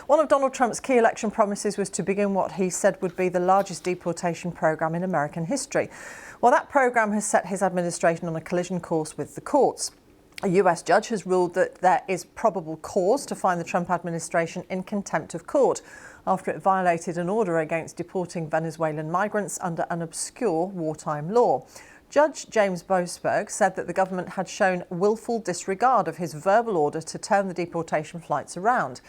One of Donald Trump's key election promises was to begin what he said would be the largest deportation program in American history. Well, that program has set his administration on a collision course with the courts. A US judge has ruled that there is probable cause to find the Trump administration in contempt of court after it violated an order against deporting Venezuelan migrants under an obscure wartime law. Judge James Boasberg said that the government had shown willful disregard of his verbal order to turn the deportation flights around.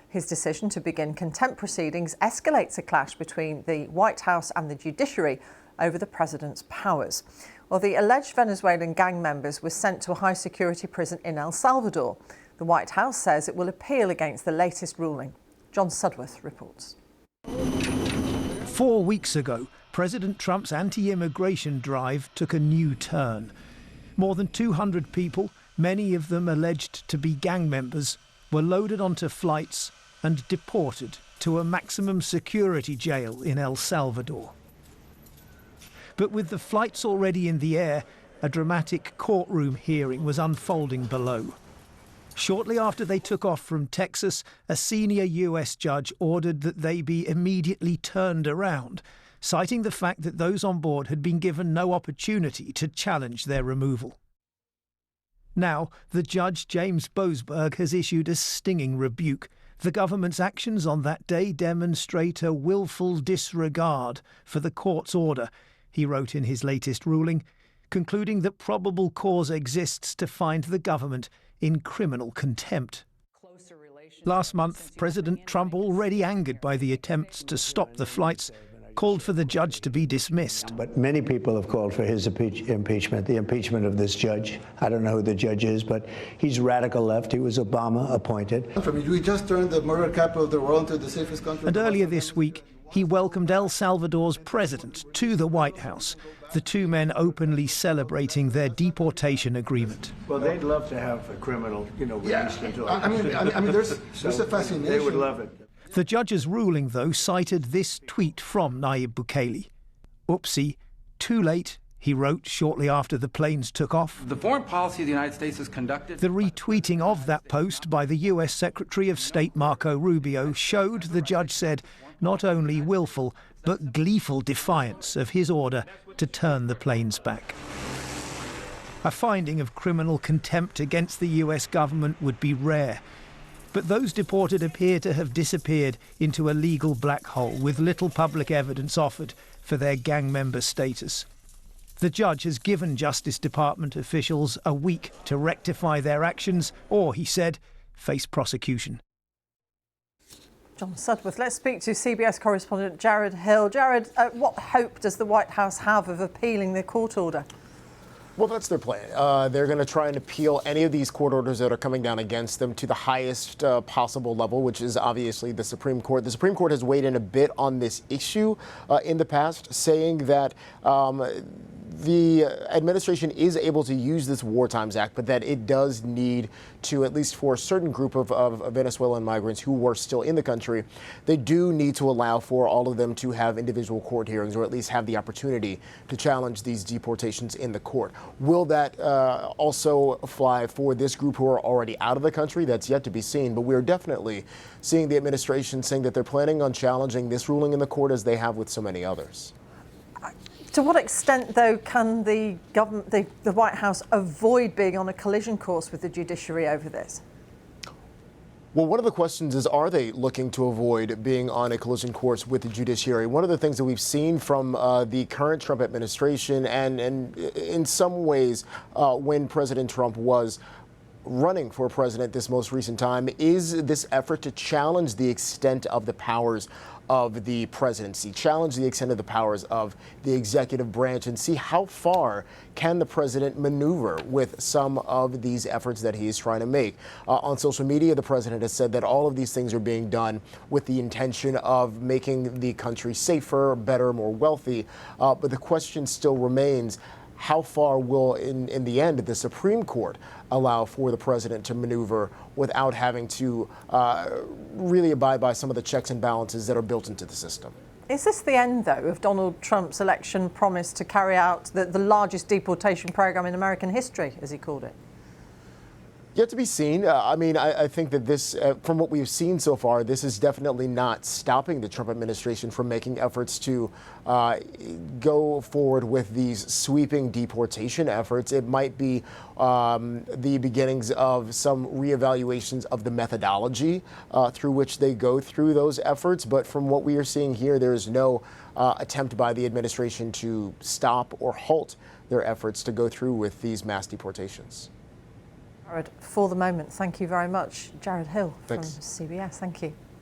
His decision to begin contempt proceedings escalates a clash between the White House and the judiciary over the president's powers. Well, the alleged Venezuelan gang members were sent to a high-security prison in El Salvador. The White House says it will appeal against the latest ruling. John Sudworth reports. 4 weeks ago, President Trump's anti-immigration drive took a new turn. More than 200 people, many of them alleged to be gang members, were loaded onto flights and deported to a maximum security jail in El Salvador. But with the flights already in the air, a dramatic courtroom hearing was unfolding below. Shortly after they took off from Texas, a senior US judge ordered that they be immediately turned around, citing the fact that those on board had been given no opportunity to challenge their removal. Now, the judge, James Boasberg, has issued a stinging rebuke. The government's actions on that day demonstrate a willful disregard for the court's order, he wrote in his latest ruling, concluding that probable cause exists to find the government in criminal contempt. Last month, President Trump, already angered by the attempts to stop the flights, called for the judge to be dismissed. But many people have called for his impeachment, the impeachment of this judge. I don't know who the judge is, but he's radical left. He was Obama appointed. We just turned the murder capital of the world into the safest country. And earlier this week, he welcomed El Salvador's president to the White House, the two men openly celebrating their deportation agreement. Well, they'd love to have a criminal, released into I mean, there's a fascination. They would love it. The judge's ruling, though, cited this tweet from Nayib Bukele. "Oopsie, too late," he wrote shortly after the planes took off. The foreign policy of the United States is conducted... The retweeting of that post by the US Secretary of State Marco Rubio showed, the judge said, not only willful but gleeful defiance of his order to turn the planes back. A finding of criminal contempt against the US government would be rare. But those deported appear to have disappeared into a legal black hole with little public evidence offered for their gang member status. The judge has given Justice Department officials a week to rectify their actions or, he said, face prosecution. John Sudworth. Let's speak to CBS correspondent Jared Hill. Jared, what hope does the White House have of appealing the court order? Well, that's their plan. They're going to try and appeal any of these court orders that are coming down against them to the highest possible level, which is obviously the Supreme Court. The Supreme Court has weighed in a bit on this issue in the past, saying that the administration is able to use this War Times Act, but that it does need to, at least for a certain group of Venezuelan migrants who were still in the country, they do need to allow for all of them to have individual court hearings, or at least have the opportunity to challenge these deportations in the court. Will that also fly for this group who are already out of the country? That's yet to be seen, but we're definitely seeing the administration saying that they're planning on challenging this ruling in the court as they have with so many others. To what extent, though, can the government, the White House, avoid being on a collision course with the judiciary over this? Well, one of the questions is, are they looking to avoid being on a collision course with the judiciary? One of the things that we've seen from the current Trump administration, and in some ways when President Trump was running for president this most recent time, is this effort to challenge the extent of the powers of the presidency, challenge the extent of the powers of the executive branch, and see how far can the president maneuver with some of these efforts that he is trying to make. On social media, the president has said that all of these things are being done with the intention of making the country safer, better, more wealthy. But the question still remains, how far will, in the end, the Supreme Court allow for the president to maneuver without having to really abide by some of the checks and balances that are built into the system? Is this the end, though, of Donald Trump's election promise to carry out the largest deportation program in American history, as he called it? Yet to be seen. I think that this, from what we've seen so far, this is definitely not stopping the Trump administration from making efforts to go forward with these sweeping deportation efforts. It might be the beginnings of some reevaluations of the methodology through which they go through those efforts. But from what we are seeing here, there is no attempt by the administration to stop or halt their efforts to go through with these mass deportations. Jared, for the moment, thank you very much. Jared Hill from Thanks. CBS, thank you.